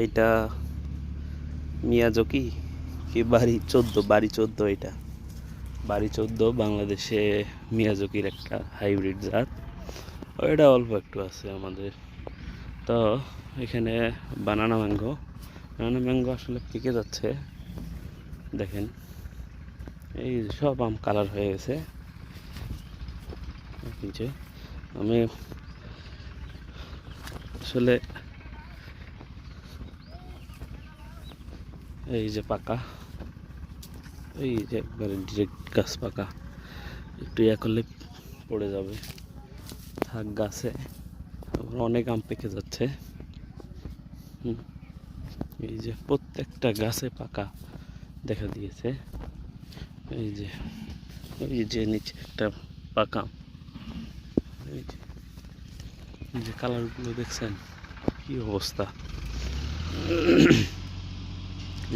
এইটা মিয়াজকি কি বাড়ি 14 এটা বাড়ি 14 বাংলাদেশে মিয়াজকির একটা হাইব্রিড জাত। এটা অল্প একটু আছে আমাদের। তো এখানে বানানা ম্যাঙ্গো আসলে পেকে যাচ্ছে। দেখেন এই সব আম কালার হয়ে গেছে। যে আমি আসলে এই যে পাকা, এই যে একবারে ডিরেক্ট গাছ পাকা, একটু ইয়া করলে পড়ে যাবে। থাক গাছে, অনেক আম পেকে যাচ্ছে। এই যে প্রত্যেকটা গাছে পাকা দেখা দিয়েছে। এই যে নিচে একটা পাকা, এই যে কালারগুলো দেখছেন কি অবস্থা।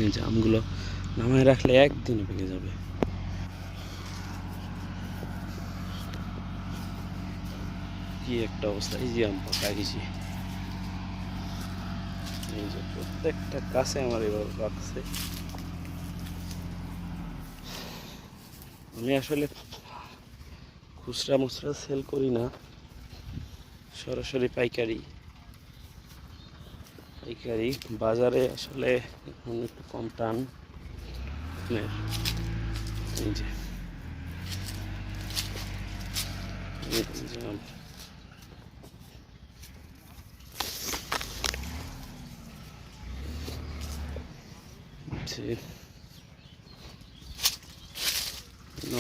এই যে আমগুলো নামায় রাখলে একদিনে পেকে যাবে। কি একটা অবস্থা। এই যে আম পাকা, এই যে প্রত্যেকটা গাছে আমার এবার রাখছে। আমি আসলে খুচরা মুচরা সেল করি না, সরাসরি পাইকারি। বাজারে আসলে এখন একটু কম টান। এই যে আম।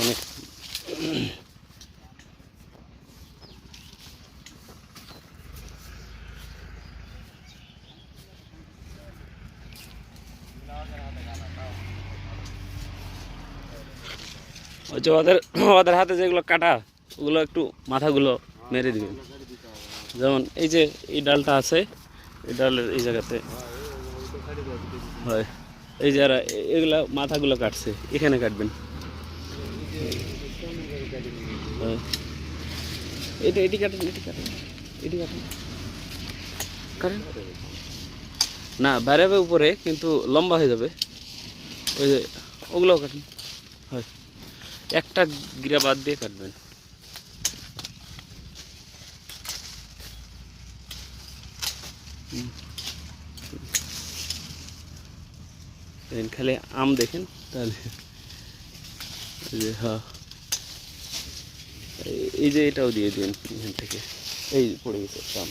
অনেক ওই যে ওদের হাতে যেগুলো কাটা, ওগুলো একটু মাথাগুলো মেরে দিবেন। যেমন এই যে এই ডালটা আছে, এই ডালের এই জায়গাতে হয়, এই যারা এগুলা মাথাগুলো কাটছে, এখানে কাটবেন। এটি কাটেন, কাটেন না, বাইরে উপরে কিন্তু লম্বা হয়ে যাবে। ওই যে ওগুলোও কাটেন, হয় একটা গিরা বাদ দিয়ে কাটবেন। খালি আম দেখেন তাহলে। যে হ্যাঁ, এই যে এটাও দিয়ে দিন এখান থেকে, এই পড়ে গেছে আম।